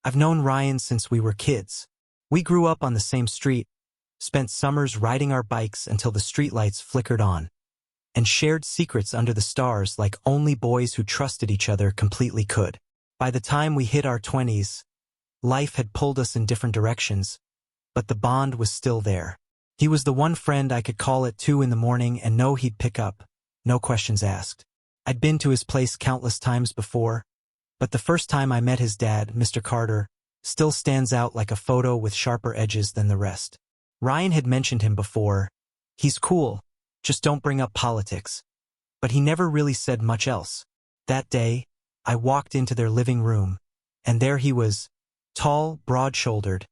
I've known Ryan since we were kids. We grew up on the same street, spent summers riding our bikes until the streetlights flickered on, and shared secrets under the stars like only boys who trusted each other completely could. By the time we hit our 20s, life had pulled us in different directions, but the bond was still there. He was the one friend I could call at 2 in the morning and know he'd pick up, no questions asked. I'd been to his place countless times before, but the first time I met his dad, Mr. Carter, still stands out like a photo with sharper edges than the rest. Ryan had mentioned him before. He's cool, just don't bring up politics. But he never really said much else. That day, I walked into their living room, and there he was, tall, broad-shouldered,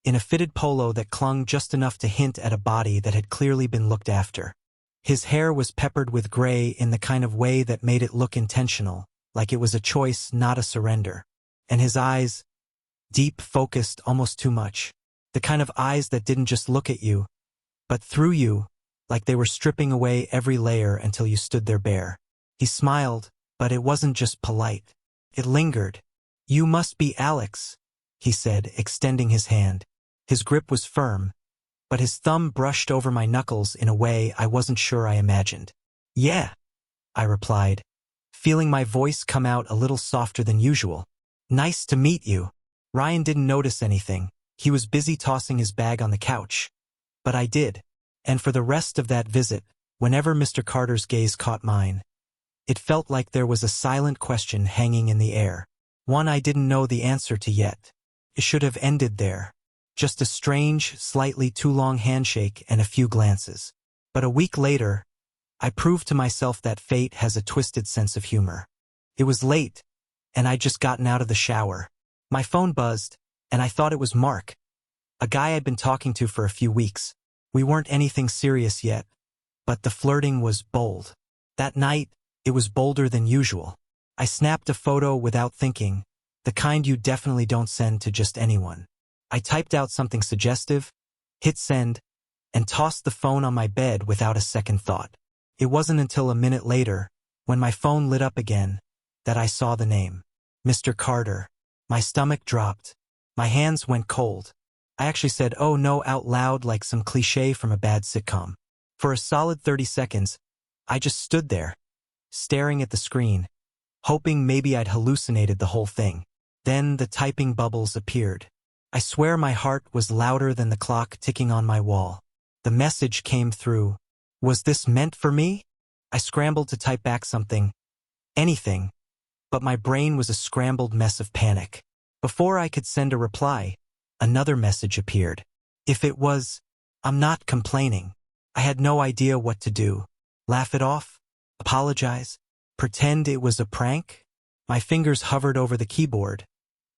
in a fitted polo that clung just enough to hint at a body that had clearly been looked after. His hair was peppered with gray in the kind of way that made it look intentional, like it was a choice, not a surrender. And his eyes, deep, focused, almost too much. The kind of eyes that didn't just look at you, but through you, like they were stripping away every layer until you stood there bare. He smiled, but it wasn't just polite. It lingered. "You must be Alex," he said, extending his hand. His grip was firm, but his thumb brushed over my knuckles in a way I wasn't sure I imagined. "Yeah," I replied, feeling my voice come out a little softer than usual. "Nice to meet you." Ryan didn't notice anything. He was busy tossing his bag on the couch. But I did. And for the rest of that visit, whenever Mr. Carter's gaze caught mine, it felt like there was a silent question hanging in the air. One I didn't know the answer to yet. It should have ended there. Just a strange, slightly too long handshake and a few glances. But a week later, I proved to myself that fate has a twisted sense of humor. It was late, and I'd just gotten out of the shower. My phone buzzed, and I thought it was Mark, a guy I'd been talking to for a few weeks. We weren't anything serious yet, but the flirting was bold. That night, it was bolder than usual. I snapped a photo without thinking, the kind you definitely don't send to just anyone. I typed out something suggestive, hit send, and tossed the phone on my bed without a second thought. It wasn't until a minute later, when my phone lit up again, that I saw the name. Mr. Carter. My stomach dropped. My hands went cold. I actually said, "Oh no," out loud like some cliché from a bad sitcom. For a solid 30 seconds, I just stood there, staring at the screen, hoping maybe I'd hallucinated the whole thing. Then the typing bubbles appeared. I swear my heart was louder than the clock ticking on my wall. The message came through. Was this meant for me? I scrambled to type back something, anything, but my brain was a scrambled mess of panic. Before I could send a reply, another message appeared. If it was, "I'm not complaining." I had no idea what to do. Laugh it off? Apologize? Pretend it was a prank? My fingers hovered over the keyboard,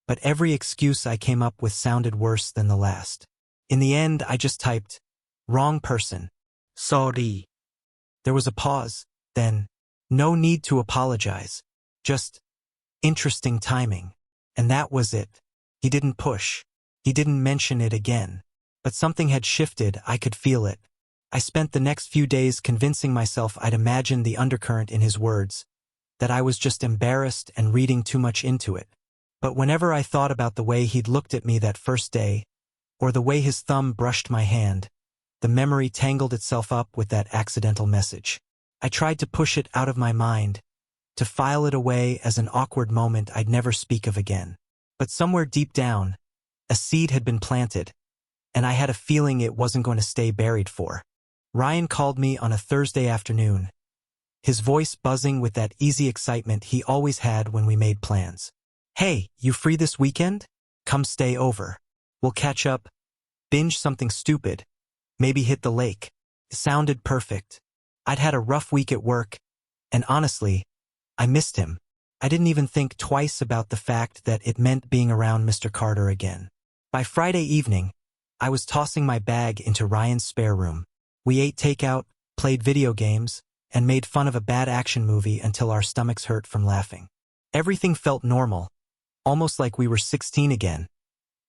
but every excuse I came up with sounded worse than the last. In the end, I just typed, "Wrong person. Sorry." There was a pause, then, "No need to apologize. Just interesting timing." And that was it. He didn't push. He didn't mention it again. But something had shifted, I could feel it. I spent the next few days convincing myself I'd imagined the undercurrent in his words, that I was just embarrassed and reading too much into it. But whenever I thought about the way he'd looked at me that first day, or the way his thumb brushed my hand, the memory tangled itself up with that accidental message. I tried to push it out of my mind, to file it away as an awkward moment I'd never speak of again. But somewhere deep down, a seed had been planted, and I had a feeling it wasn't going to stay buried for. Ryan called me on a Thursday afternoon, his voice buzzing with that easy excitement he always had when we made plans. "Hey, you free this weekend? Come stay over. We'll catch up, binge something stupid, maybe hit the lake." It sounded perfect. I'd had a rough week at work, and honestly, I missed him. I didn't even think twice about the fact that it meant being around Mr. Carter again. By Friday evening, I was tossing my bag into Ryan's spare room. We ate takeout, played video games, and made fun of a bad action movie until our stomachs hurt from laughing. Everything felt normal, almost like we were 16 again,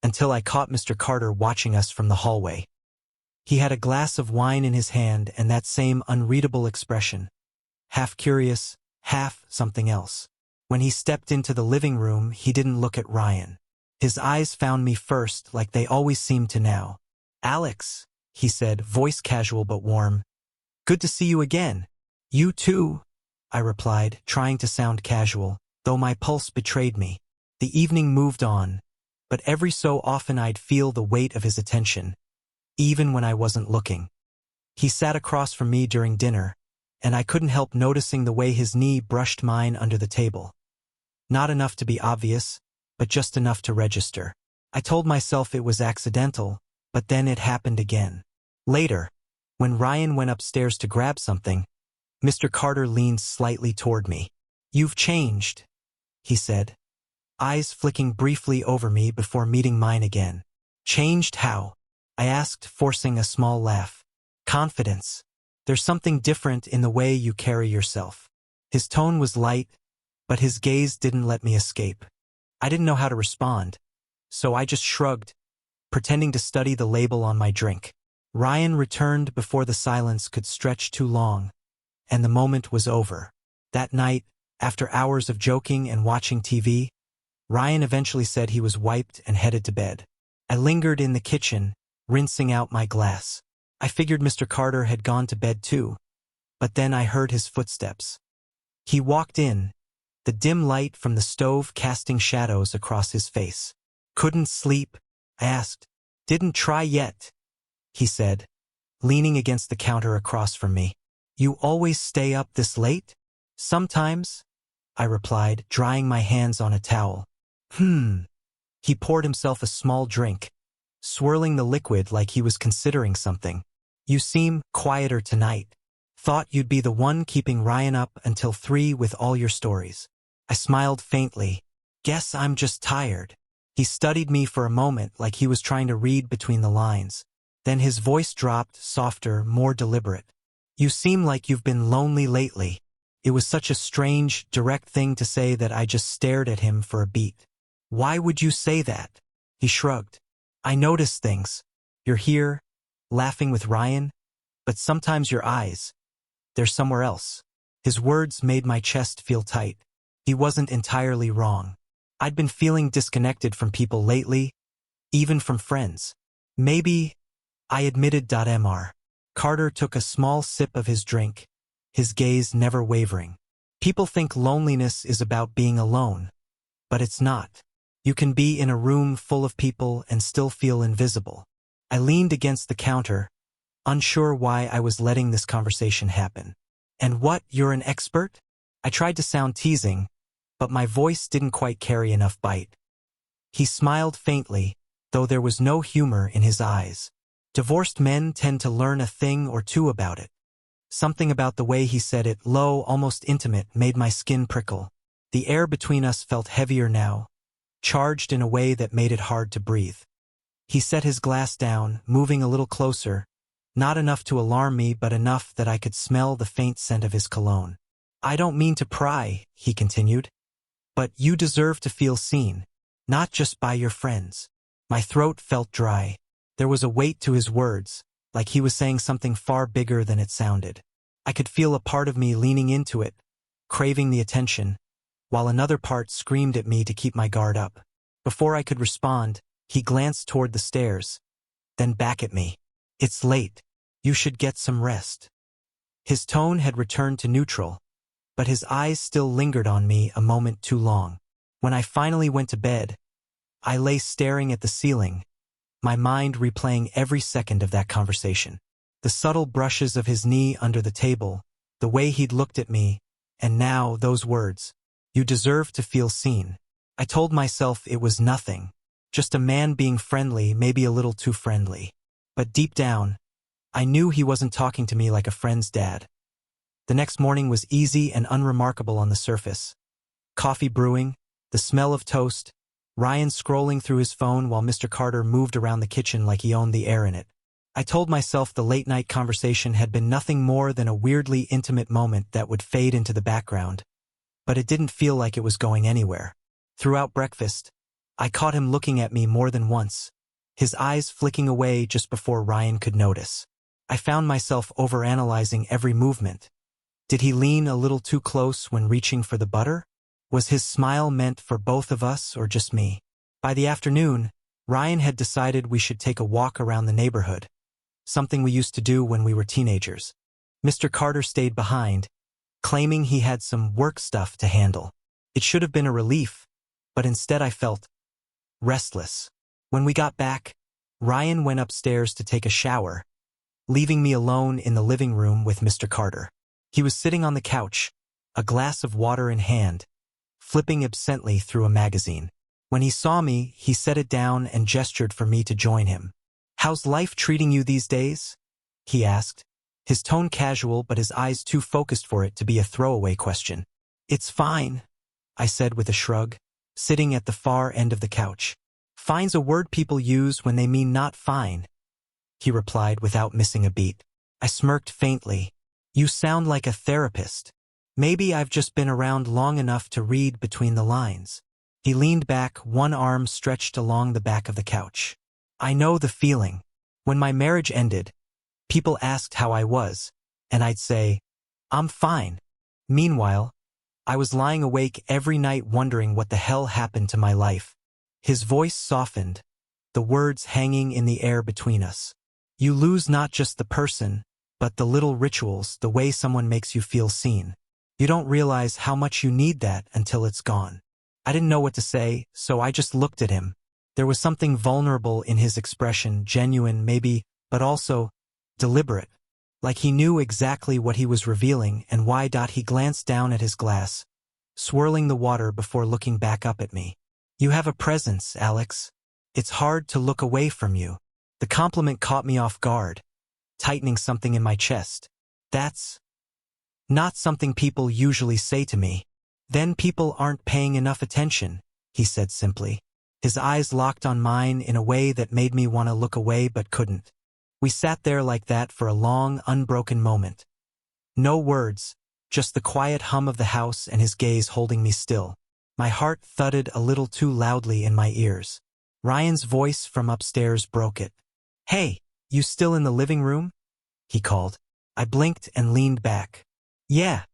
until I caught Mr. Carter watching us from the hallway. He had a glass of wine in his hand and that same unreadable expression, half curious, half something else. When he stepped into the living room, he didn't look at Ryan. His eyes found me first, like they always seem to now. "Alex," he said, voice casual but warm. "Good to see you again." "You too," I replied, trying to sound casual, though my pulse betrayed me. The evening moved on, but every so often I'd feel the weight of his attention, even when I wasn't looking. He sat across from me during dinner, and I couldn't help noticing the way his knee brushed mine under the table. Not enough to be obvious, but just enough to register. I told myself it was accidental, but then it happened again. Later, when Ryan went upstairs to grab something, Mr. Carter leaned slightly toward me. "You've changed," he said, eyes flicking briefly over me before meeting mine again. "Changed how?" I asked, forcing a small laugh. "Confidence. There's something different in the way you carry yourself." His tone was light, but his gaze didn't let me escape. I didn't know how to respond, so I just shrugged, pretending to study the label on my drink. Ryan returned before the silence could stretch too long, and the moment was over. That night, after hours of joking and watching TV, Ryan eventually said he was wiped and headed to bed. I lingered in the kitchen, rinsing out my glass. I figured Mr. Carter had gone to bed too, but then I heard his footsteps. He walked in, the dim light from the stove casting shadows across his face. "Couldn't sleep?" I asked. "Didn't try yet," he said, leaning against the counter across from me. "You always stay up this late?" "Sometimes," I replied, drying my hands on a towel. He poured himself a small drink, swirling the liquid like he was considering something. "You seem quieter tonight. Thought you'd be the one keeping Ryan up until 3 with all your stories." I smiled faintly. "Guess I'm just tired." He studied me for a moment like he was trying to read between the lines. Then his voice dropped, softer, more deliberate. "You seem like you've been lonely lately." It was such a strange, direct thing to say that I just stared at him for a beat. "Why would you say that?" He shrugged. "I notice things. You're here, laughing with Ryan, but sometimes your eyes, they're somewhere else." His words made my chest feel tight. He wasn't entirely wrong. I'd been feeling disconnected from people lately, even from friends. "Maybe," I admitted. Mr. Carter took a small sip of his drink, his gaze never wavering. "People think loneliness is about being alone, but it's not. You can be in a room full of people and still feel invisible." I leaned against the counter, unsure why I was letting this conversation happen. "And what, you're an expert?" I tried to sound teasing, but my voice didn't quite carry enough bite. He smiled faintly, though there was no humor in his eyes. "Divorced men tend to learn a thing or two about it." Something about the way he said it, low, almost intimate, made my skin prickle. The air between us felt heavier now, charged in a way that made it hard to breathe. He set his glass down, moving a little closer, not enough to alarm me but enough that I could smell the faint scent of his cologne. "I don't mean to pry," he continued, "but you deserve to feel seen, not just by your friends." My throat felt dry. There was a weight to his words, like he was saying something far bigger than it sounded. I could feel a part of me leaning into it, craving the attention, while another part screamed at me to keep my guard up. Before I could respond, he glanced toward the stairs, then back at me. "It's late. You should get some rest." His tone had returned to neutral, but his eyes still lingered on me a moment too long. When I finally went to bed, I lay staring at the ceiling, my mind replaying every second of that conversation. The subtle brushes of his knee under the table, the way he'd looked at me, and now those words, "You deserve to feel seen." I told myself it was nothing, just a man being friendly, maybe a little too friendly. But deep down, I knew he wasn't talking to me like a friend's dad. The next morning was easy and unremarkable on the surface. Coffee brewing, the smell of toast, Ryan scrolling through his phone while Mr. Carter moved around the kitchen like he owned the air in it. I told myself the late-night conversation had been nothing more than a weirdly intimate moment that would fade into the background, but it didn't feel like it was going anywhere. Throughout breakfast, I caught him looking at me more than once, his eyes flicking away just before Ryan could notice. I found myself overanalyzing every movement. Did he lean a little too close when reaching for the butter? Was his smile meant for both of us or just me? By the afternoon, Ryan had decided we should take a walk around the neighborhood, something we used to do when we were teenagers. Mr. Carter stayed behind, claiming he had some work stuff to handle. It should have been a relief, but instead I felt restless. When we got back, Ryan went upstairs to take a shower, leaving me alone in the living room with Mr. Carter. He was sitting on the couch, a glass of water in hand, flipping absently through a magazine. When he saw me, he set it down and gestured for me to join him. "How's life treating you these days?" he asked, his tone casual but his eyes too focused for it to be a throwaway question. "It's fine," I said with a shrug, sitting at the far end of the couch. "Fine's a word people use when they mean not fine," he replied without missing a beat. I smirked faintly. "You sound like a therapist. Maybe I've just been around long enough to read between the lines." He leaned back, one arm stretched along the back of the couch. "I know the feeling. When my marriage ended, people asked how I was, and I'd say, 'I'm fine.' Meanwhile, I was lying awake every night wondering what the hell happened to my life." His voice softened, the words hanging in the air between us. "You lose not just the person, but the little rituals, the way someone makes you feel seen. You don't realize how much you need that until it's gone." I didn't know what to say, so I just looked at him. There was something vulnerable in his expression, genuine maybe, but also deliberate, like he knew exactly what he was revealing and why. He glanced down at his glass, swirling the water before looking back up at me. "You have a presence, Alex. It's hard to look away from you." The compliment caught me off guard, tightening something in my chest. "That's not something people usually say to me." "Then people aren't paying enough attention," he said simply. His eyes locked on mine in a way that made me want to look away but couldn't. We sat there like that for a long, unbroken moment. No words, just the quiet hum of the house and his gaze holding me still. My heart thudded a little too loudly in my ears. Ryan's voice from upstairs broke it. "Hey, you still in the living room?" he called. I blinked and leaned back. "Yeah,"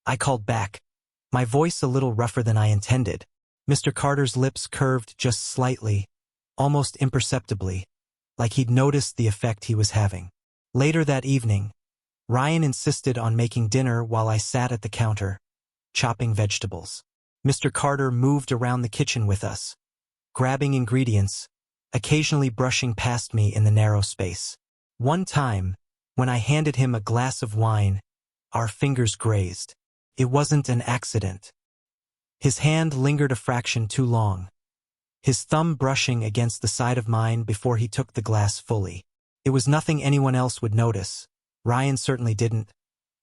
I called back, my voice a little rougher than I intended. Mr. Carter's lips curved just slightly, almost imperceptibly, like he'd noticed the effect he was having. Later that evening, Ryan insisted on making dinner while I sat at the counter, chopping vegetables. Mr. Carter moved around the kitchen with us, grabbing ingredients, occasionally brushing past me in the narrow space. One time, when I handed him a glass of wine, our fingers grazed. It wasn't an accident. His hand lingered a fraction too long, his thumb brushing against the side of mine before he took the glass fully. It was nothing anyone else would notice. Ryan certainly didn't,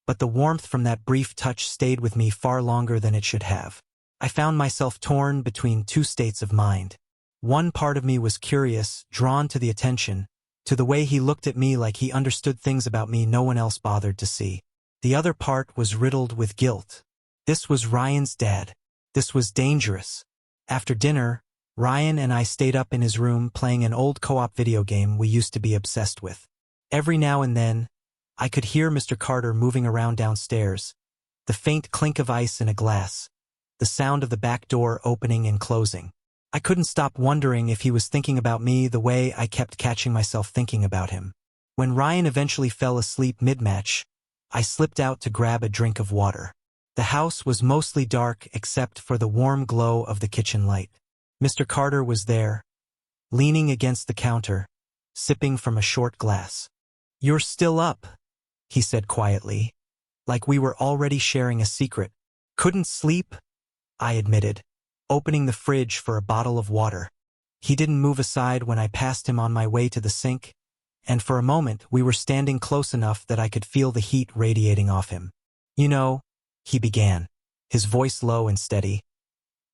but the warmth from that brief touch stayed with me far longer than it should have. I found myself torn between two states of mind. One part of me was curious, drawn to the attention, to the way he looked at me like he understood things about me no one else bothered to see. The other part was riddled with guilt. This was Ryan's dad. This was dangerous. After dinner, Ryan and I stayed up in his room playing an old co-op video game we used to be obsessed with. Every now and then, I could hear Mr. Carter moving around downstairs, the faint clink of ice in a glass, the sound of the back door opening and closing. I couldn't stop wondering if he was thinking about me the way I kept catching myself thinking about him. When Ryan eventually fell asleep mid-match, I slipped out to grab a drink of water. The house was mostly dark except for the warm glow of the kitchen light. Mr. Carter was there, leaning against the counter, sipping from a short glass. "You're still up," he said quietly, like we were already sharing a secret. "Couldn't sleep?" I admitted, opening the fridge for a bottle of water. He didn't move aside when I passed him on my way to the sink, and for a moment we were standing close enough that I could feel the heat radiating off him. "You know," he began, his voice low and steady,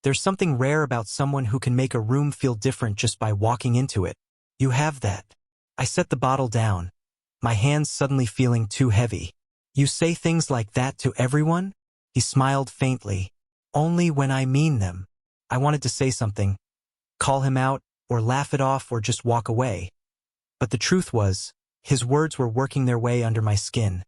"there's something rare about someone who can make a room feel different just by walking into it. You have that." I set the bottle down, my hands suddenly feeling too heavy. "You say things like that to everyone?" He smiled faintly. "Only when I mean them." I wanted to say something, call him out, or laugh it off, or just walk away. But the truth was, his words were working their way under my skin,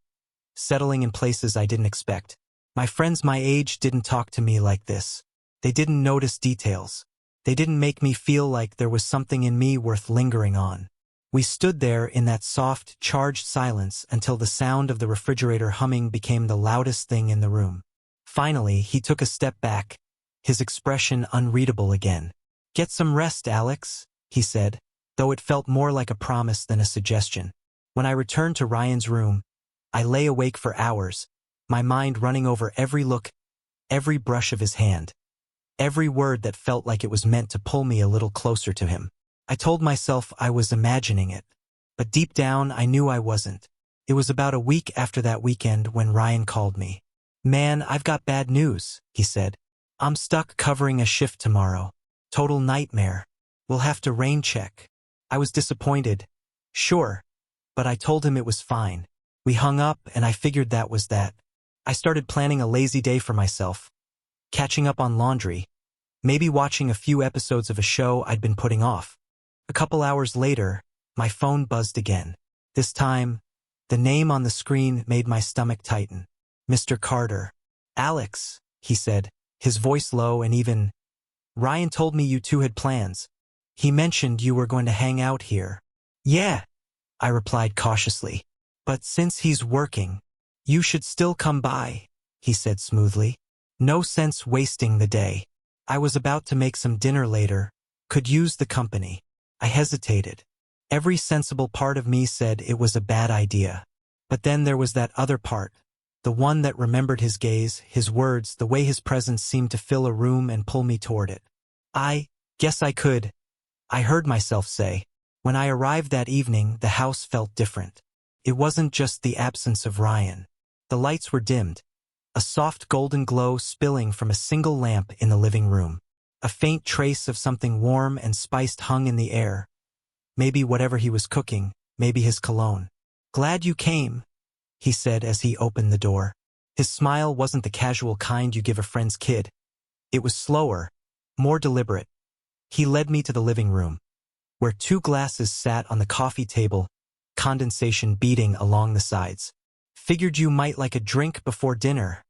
settling in places I didn't expect. My friends my age didn't talk to me like this. They didn't notice details. They didn't make me feel like there was something in me worth lingering on. We stood there in that soft, charged silence until the sound of the refrigerator humming became the loudest thing in the room. Finally, he took a step back, his expression unreadable again. "Get some rest, Alex," he said, though it felt more like a promise than a suggestion. When I returned to Ryan's room, I lay awake for hours, my mind running over every look, every brush of his hand, every word that felt like it was meant to pull me a little closer to him. I told myself I was imagining it, but deep down I knew I wasn't. It was about a week after that weekend when Ryan called me. "Man, I've got bad news," he said. "I'm stuck covering a shift tomorrow. Total nightmare. We'll have to rain check." I was disappointed. Sure, but I told him it was fine. We hung up and I figured that was that. I started planning a lazy day for myself, catching up on laundry, maybe watching a few episodes of a show I'd been putting off. A couple hours later, my phone buzzed again. This time, the name on the screen made my stomach tighten. "Mr. Carter." "Alex," he said, his voice low and even. "Ryan told me you two had plans. He mentioned you were going to hang out here." "Yeah," I replied cautiously. "But since he's working, you should still come by," he said smoothly. No sense wasting the day. I was about to make some dinner later, could use the company. I hesitated. Every sensible part of me said it was a bad idea. But then there was that other part, the one that remembered his gaze, his words, the way his presence seemed to fill a room and pull me toward it. "I guess I could," I heard myself say. When I arrived that evening, the house felt different. It wasn't just the absence of Ryan. The lights were dimmed, a soft golden glow spilling from a single lamp in the living room. A faint trace of something warm and spiced hung in the air. Maybe whatever he was cooking, maybe his cologne. "Glad you came," he said as he opened the door. His smile wasn't the casual kind you give a friend's kid. It was slower, more deliberate. He led me to the living room, where two glasses sat on the coffee table, condensation beading along the sides. "Figured you might like a drink before dinner,"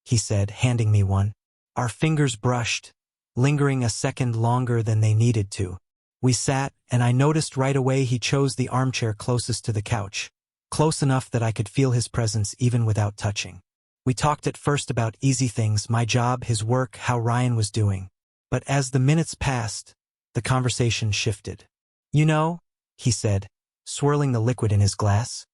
he said, handing me one. Our fingers brushed, lingering a second longer than they needed to. We sat, and I noticed right away he chose the armchair closest to the couch, close enough that I could feel his presence even without touching. We talked at first about easy things, my job, his work, how Ryan was doing. But as the minutes passed, the conversation shifted. "You know," he said, swirling the liquid in his glass,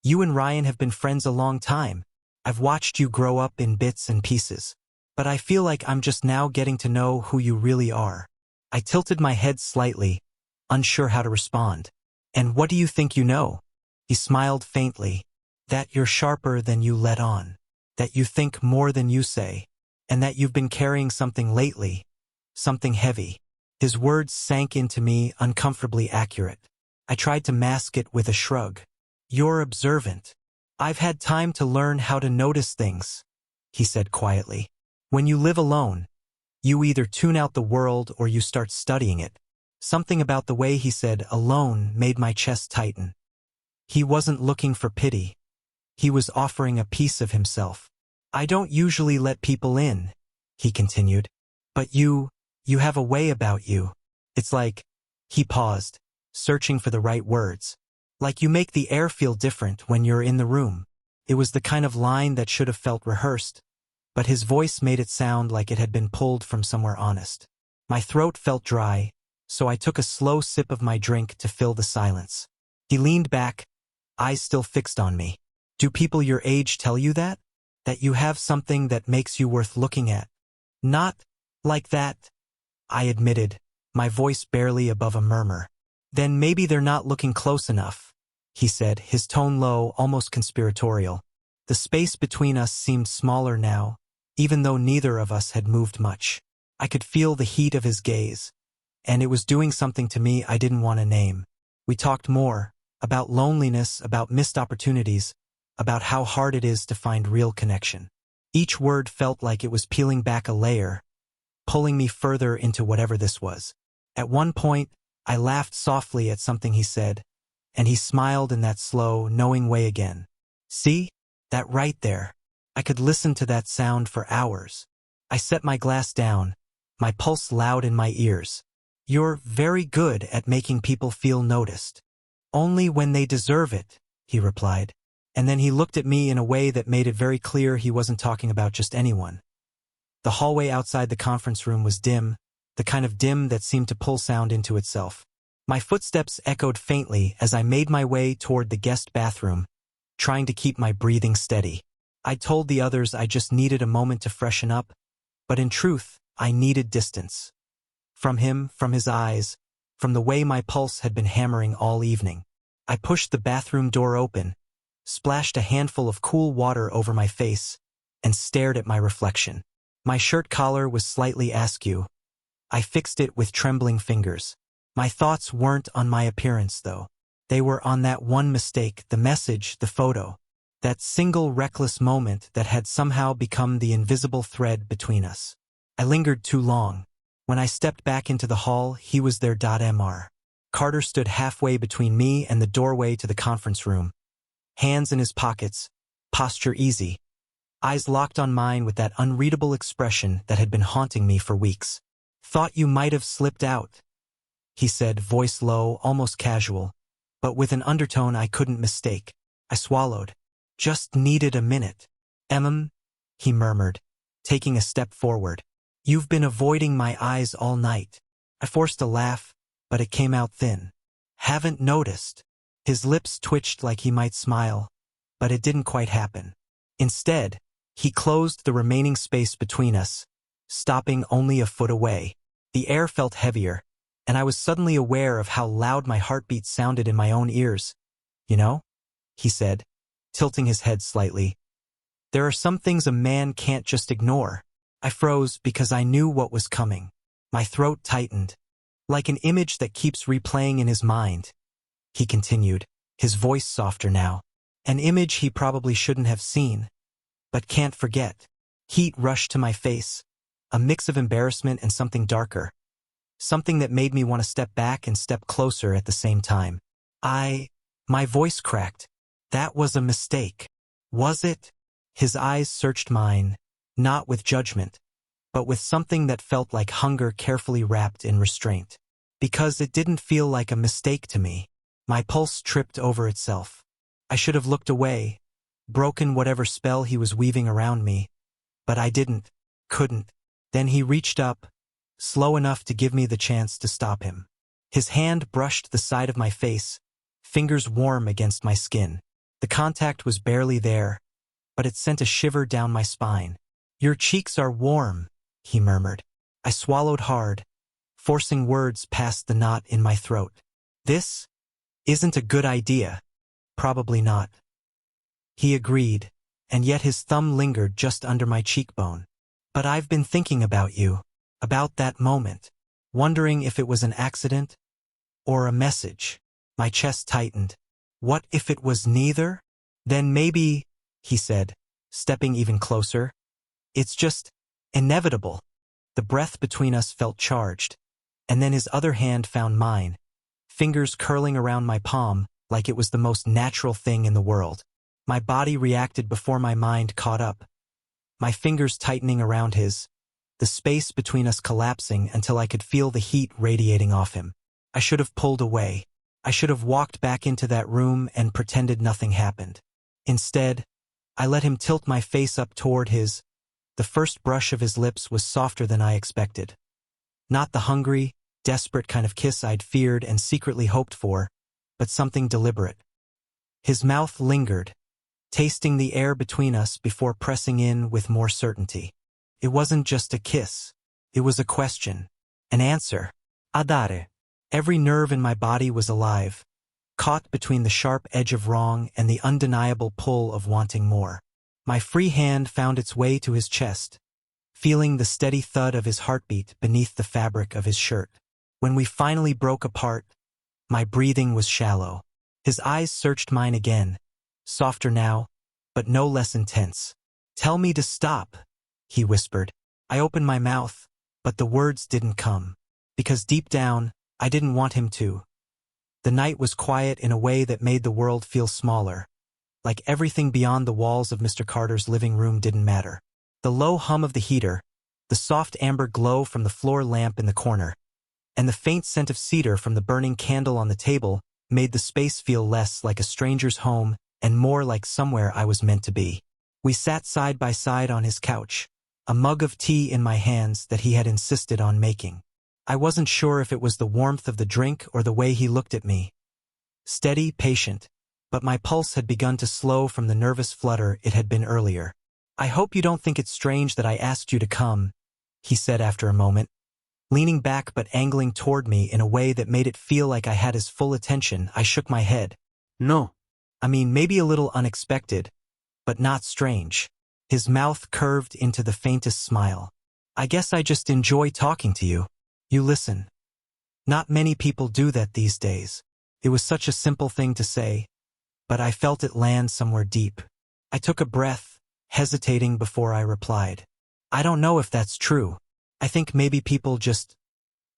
"you and Ryan have been friends a long time. I've watched you grow up in bits and pieces. But I feel like I'm just now getting to know who you really are." I tilted my head slightly, unsure how to respond. "And what do you think you know?" He smiled faintly. "That you're sharper than you let on. That you think more than you say. And that you've been carrying something lately. Something heavy." His words sank into me, uncomfortably accurate. I tried to mask it with a shrug. "You're observant." "I've had time to learn how to notice things," he said quietly. "When you live alone, you either tune out the world or you start studying it." Something about the way he said "alone" made my chest tighten. He wasn't looking for pity. He was offering a piece of himself. "I don't usually let people in," he continued. "But you have a way about you. It's like," he paused, searching for the right words, "like you make the air feel different when you're in the room." It was the kind of line that should have felt rehearsed, but his voice made it sound like it had been pulled from somewhere honest. My throat felt dry, so I took a slow sip of my drink to fill the silence. He leaned back, eyes still fixed on me. "Do people your age tell you that? That you have something that makes you worth looking at?" "Not like that," I admitted, my voice barely above a murmur. "Then maybe they're not looking close enough," he said, his tone low, almost conspiratorial. The space between us seemed smaller now, even though neither of us had moved much. I could feel the heat of his gaze, and it was doing something to me I didn't want to name. We talked more, about loneliness, about missed opportunities, about how hard it is to find real connection. Each word felt like it was peeling back a layer, pulling me further into whatever this was. At one point, I laughed softly at something he said, and he smiled in that slow, knowing way again. "See? That right there. I could listen to that sound for hours." I set my glass down, my pulse loud in my ears. "You're very good at making people feel noticed." "Only when they deserve it," he replied. And then he looked at me in a way that made it very clear he wasn't talking about just anyone. The hallway outside the conference room was dim, the kind of dim that seemed to pull sound into itself. My footsteps echoed faintly as I made my way toward the guest bathroom, trying to keep my breathing steady. I told the others I just needed a moment to freshen up, but in truth, I needed distance. From him, from his eyes, from the way my pulse had been hammering all evening. I pushed the bathroom door open, splashed a handful of cool water over my face, and stared at my reflection. My shirt collar was slightly askew. I fixed it with trembling fingers. My thoughts weren't on my appearance, though. They were on that one mistake, the message, the photo. That single reckless moment that had somehow become the invisible thread between us. I lingered too long. When I stepped back into the hall, he was there. Mr. Carter stood halfway between me and the doorway to the conference room. Hands in his pockets, posture easy. Eyes locked on mine with that unreadable expression that had been haunting me for weeks. "Thought you might have slipped out," he said, voice low, almost casual, but with an undertone I couldn't mistake. I swallowed. "Just needed a minute." He murmured, taking a step forward. "You've been avoiding my eyes all night." I forced a laugh, but it came out thin. "Haven't noticed." His lips twitched like he might smile, but it didn't quite happen. Instead, he closed the remaining space between us, stopping only a foot away. The air felt heavier, and I was suddenly aware of how loud my heartbeat sounded in my own ears. "You know," he said, tilting his head slightly, "there are some things a man can't just ignore." I froze because I knew what was coming. My throat tightened. "Like an image that keeps replaying in his mind," he continued, his voice softer now. "An image he probably shouldn't have seen, but can't forget." Heat rushed to my face, a mix of embarrassment and something darker. Something that made me want to step back and step closer at the same time. My voice cracked. "That was a mistake." "Was it?" His eyes searched mine, not with judgment, but with something that felt like hunger carefully wrapped in restraint. Because it didn't feel like a mistake to me. My pulse tripped over itself. I should have looked away, broken whatever spell he was weaving around me, but I couldn't. Then he reached up, slow enough to give me the chance to stop him. His hand brushed the side of my face, fingers warm against my skin. The contact was barely there, but it sent a shiver down my spine. "Your cheeks are warm," he murmured. I swallowed hard, forcing words past the knot in my throat. "This isn't a good idea." "Probably not." He agreed, and yet his thumb lingered just under my cheekbone. "But I've been thinking about you, about that moment, wondering if it was an accident or a message." My chest tightened. "What if it was neither?" "Then maybe," he said, stepping even closer, "it's just inevitable." The breath between us felt charged, and then his other hand found mine, fingers curling around my palm like it was the most natural thing in the world. My body reacted before my mind caught up, my fingers tightening around his, the space between us collapsing until I could feel the heat radiating off him. I should have pulled away. I should have walked back into that room and pretended nothing happened. Instead, I let him tilt my face up toward his. The first brush of his lips was softer than I expected. Not the hungry, desperate kind of kiss I'd feared and secretly hoped for, but something deliberate. His mouth lingered, tasting the air between us before pressing in with more certainty. It wasn't just a kiss. It was a question, an answer. Adare. Every nerve in my body was alive, caught between the sharp edge of wrong and the undeniable pull of wanting more. My free hand found its way to his chest, feeling the steady thud of his heartbeat beneath the fabric of his shirt. When we finally broke apart, my breathing was shallow. His eyes searched mine again, softer now, but no less intense. "Tell me to stop," he whispered. I opened my mouth, but the words didn't come, because deep down, I didn't want him to. The night was quiet in a way that made the world feel smaller, like everything beyond the walls of Mr. Carter's living room didn't matter. The low hum of the heater, the soft amber glow from the floor lamp in the corner, and the faint scent of cedar from the burning candle on the table made the space feel less like a stranger's home and more like somewhere I was meant to be. We sat side by side on his couch, a mug of tea in my hands that he had insisted on making. I wasn't sure if it was the warmth of the drink or the way he looked at me. Steady, patient, but my pulse had begun to slow from the nervous flutter it had been earlier. "I hope you don't think it's strange that I asked you to come," he said after a moment, leaning back but angling toward me in a way that made it feel like I had his full attention. I shook my head. "No. I mean, maybe a little unexpected, but not strange." His mouth curved into the faintest smile. "I guess I just enjoy talking to you. You listen. Not many people do that these days." It was such a simple thing to say, but I felt it land somewhere deep. I took a breath, hesitating before I replied. "I don't know if that's true. I think maybe people just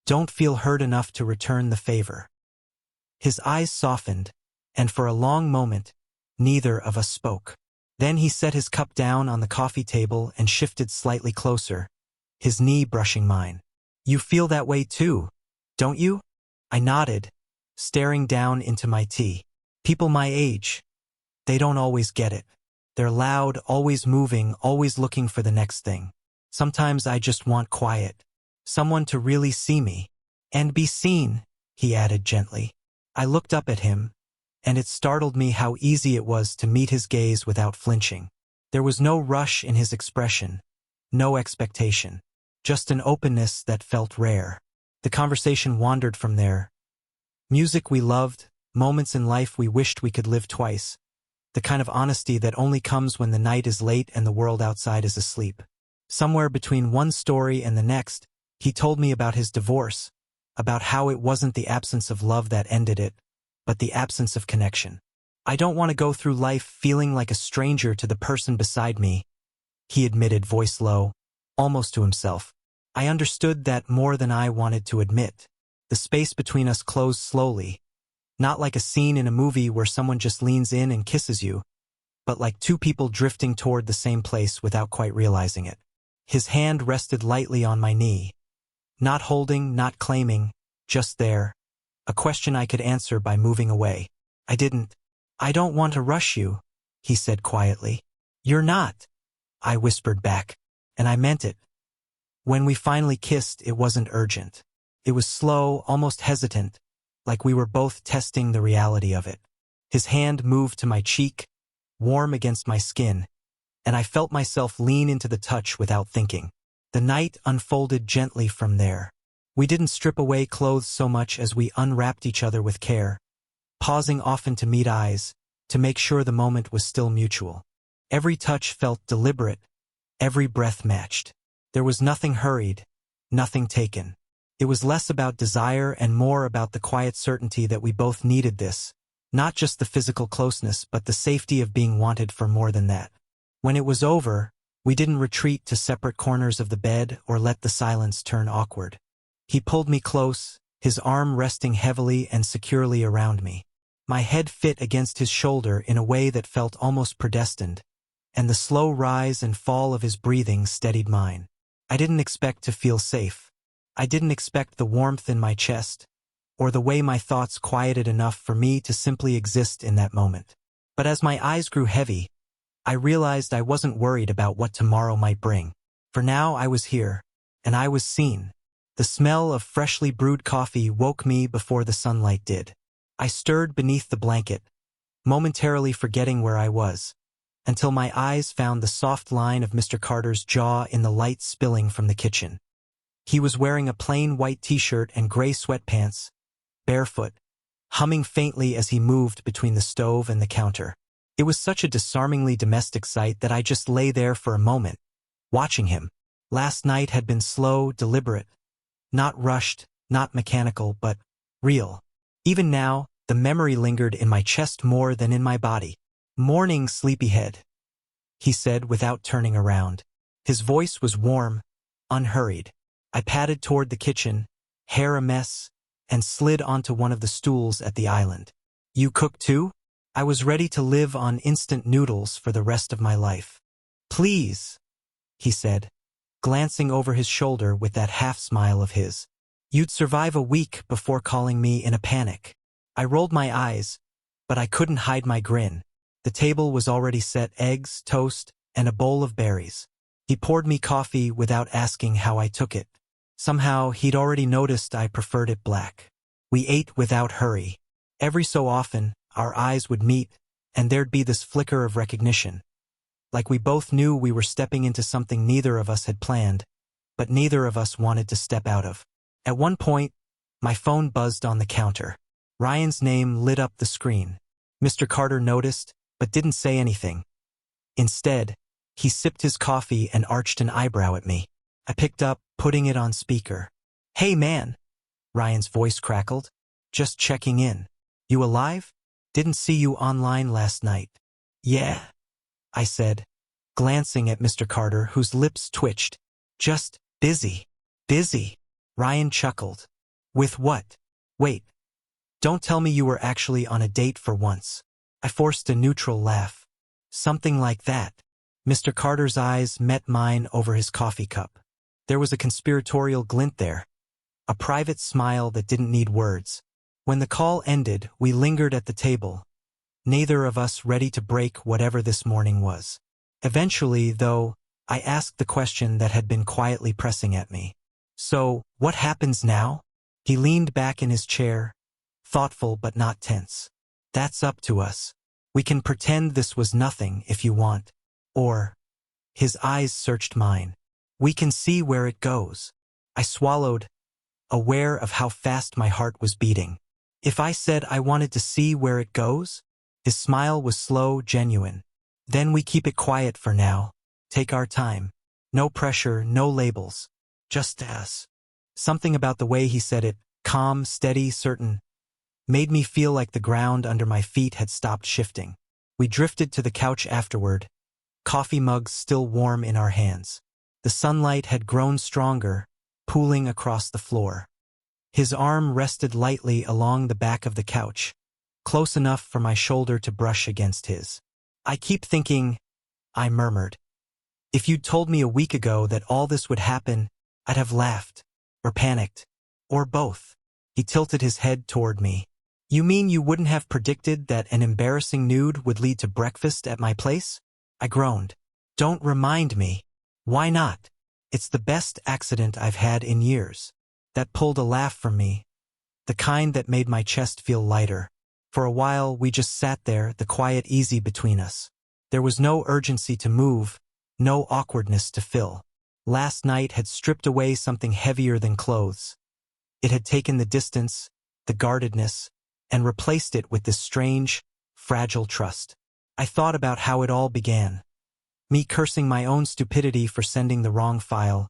don't feel heard enough to return the favor." His eyes softened, and for a long moment, neither of us spoke. Then he set his cup down on the coffee table and shifted slightly closer, his knee brushing mine. "You feel that way too, don't you?" I nodded, staring down into my tea. "People my age, they don't always get it. They're loud, always moving, always looking for the next thing. Sometimes I just want quiet. Someone to really see me. And be seen," he added gently. I looked up at him, and it startled me how easy it was to meet his gaze without flinching. There was no rush in his expression, no expectation, just an openness that felt rare. The conversation wandered from there. Music we loved, moments in life we wished we could live twice, the kind of honesty that only comes when the night is late and the world outside is asleep. Somewhere between one story and the next, he told me about his divorce, about how it wasn't the absence of love that ended it, but the absence of connection. "I don't want to go through life feeling like a stranger to the person beside me," he admitted, voice low, almost to himself. I understood that more than I wanted to admit. The space between us closed slowly, not like a scene in a movie where someone just leans in and kisses you, but like two people drifting toward the same place without quite realizing it. His hand rested lightly on my knee, not holding, not claiming, just there, a question I could answer by moving away. I didn't. "I don't want to rush you," he said quietly. "You're not," I whispered back, and I meant it. When we finally kissed, it wasn't urgent. It was slow, almost hesitant, like we were both testing the reality of it. His hand moved to my cheek, warm against my skin, and I felt myself lean into the touch without thinking. The night unfolded gently from there. We didn't strip away clothes so much as we unwrapped each other with care, pausing often to meet eyes, to make sure the moment was still mutual. Every touch felt deliberate, every breath matched. There was nothing hurried, nothing taken. It was less about desire and more about the quiet certainty that we both needed this, not just the physical closeness but the safety of being wanted for more than that. When it was over, we didn't retreat to separate corners of the bed or let the silence turn awkward. He pulled me close, his arm resting heavily and securely around me. My head fit against his shoulder in a way that felt almost predestined, and the slow rise and fall of his breathing steadied mine. I didn't expect to feel safe. I didn't expect the warmth in my chest, or the way my thoughts quieted enough for me to simply exist in that moment. But as my eyes grew heavy, I realized I wasn't worried about what tomorrow might bring. For now I was here, and I was seen. The smell of freshly brewed coffee woke me before the sunlight did. I stirred beneath the blanket, momentarily forgetting where I was, until my eyes found the soft line of Mr. Carter's jaw in the light spilling from the kitchen. He was wearing a plain white t-shirt and gray sweatpants, barefoot, humming faintly as he moved between the stove and the counter. It was such a disarmingly domestic sight that I just lay there for a moment, watching him. Last night had been slow, deliberate, not rushed, not mechanical, but real. Even now, the memory lingered in my chest more than in my body. "Morning, sleepyhead," he said without turning around. His voice was warm, unhurried. I padded toward the kitchen, hair a mess, and slid onto one of the stools at the island. "You cook too?" I was ready to live on instant noodles for the rest of my life. "Please," he said, glancing over his shoulder with that half-smile of his. "You'd survive a week before calling me in a panic." I rolled my eyes, but I couldn't hide my grin. The table was already set: eggs, toast, and a bowl of berries. He poured me coffee without asking how I took it. Somehow, he'd already noticed I preferred it black. We ate without hurry. Every so often, our eyes would meet, and there'd be this flicker of recognition. Like we both knew we were stepping into something neither of us had planned, but neither of us wanted to step out of. At one point, my phone buzzed on the counter. Ryan's name lit up the screen. Mr. Carter noticed, but didn't say anything. Instead, he sipped his coffee and arched an eyebrow at me. I picked up, putting it on speaker. "Hey man," Ryan's voice crackled. "Just checking in. You alive? Didn't see you online last night." "Yeah," I said, glancing at Mr. Carter, whose lips twitched. "Just busy." "Busy?" Ryan chuckled. "With what? Wait. Don't tell me you were actually on a date for once." I forced a neutral laugh. "Something like that." Mr. Carter's eyes met mine over his coffee cup. There was a conspiratorial glint there, a private smile that didn't need words. When the call ended, we lingered at the table, neither of us ready to break whatever this morning was. Eventually, though, I asked the question that had been quietly pressing at me. "So, what happens now?" He leaned back in his chair, thoughtful but not tense. "That's up to us. We can pretend this was nothing if you want. Or..." His eyes searched mine. "We can see where it goes." I swallowed, aware of how fast my heart was beating. "If I said I wanted to see where it goes?" His smile was slow, genuine. "Then we keep it quiet for now. Take our time. No pressure, no labels. Just us." Something about the way he said it, calm, steady, certain, made me feel like the ground under my feet had stopped shifting. We drifted to the couch afterward, coffee mugs still warm in our hands. The sunlight had grown stronger, pooling across the floor. His arm rested lightly along the back of the couch, close enough for my shoulder to brush against his. "I keep thinking," I murmured. "If you'd told me a week ago that all this would happen, I'd have laughed, or panicked, or both." He tilted his head toward me. "You mean you wouldn't have predicted that an embarrassing nude would lead to breakfast at my place?" I groaned. "Don't remind me." "Why not? It's the best accident I've had in years." That pulled a laugh from me, the kind that made my chest feel lighter. For a while, we just sat there, the quiet easy between us. There was no urgency to move, no awkwardness to fill. Last night had stripped away something heavier than clothes. It had taken the distance, the guardedness, and replaced it with this strange, fragile trust. I thought about how it all began. Me cursing my own stupidity for sending the wrong file,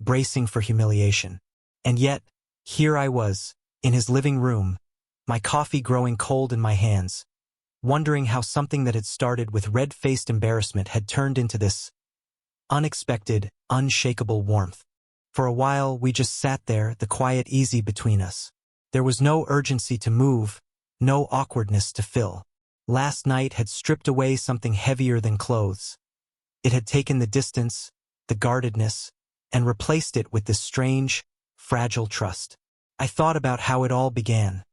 bracing for humiliation. And yet, here I was, in his living room, my coffee growing cold in my hands, wondering how something that had started with red-faced embarrassment had turned into this unexpected, unshakable warmth. For a while, we just sat there, the quiet easy between us. There was no urgency to move, no awkwardness to fill. Last night had stripped away something heavier than clothes. It had taken the distance, the guardedness, and replaced it with this strange, fragile trust. I thought about how it all began.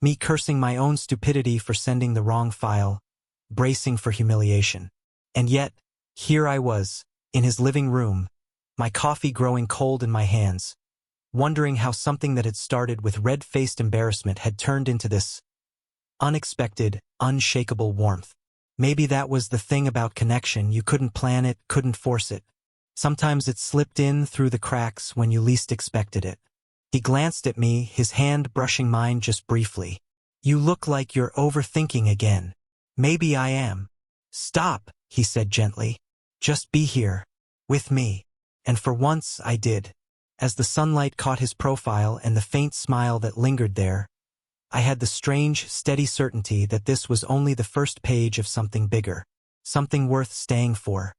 Me cursing my own stupidity for sending the wrong file, bracing for humiliation. And yet, here I was, in his living room, my coffee growing cold in my hands, wondering how something that had started with red-faced embarrassment had turned into this unexpected, unshakable warmth. Maybe that was the thing about connection. You couldn't plan it, couldn't force it. Sometimes it slipped in through the cracks when you least expected it. He glanced at me, his hand brushing mine just briefly. "You look like you're overthinking again." "Maybe I am." "Stop," he said gently. "Just be here, with me." And for once I did. As the sunlight caught his profile and the faint smile that lingered there, I had the strange, steady certainty that this was only the first page of something bigger, something worth staying for.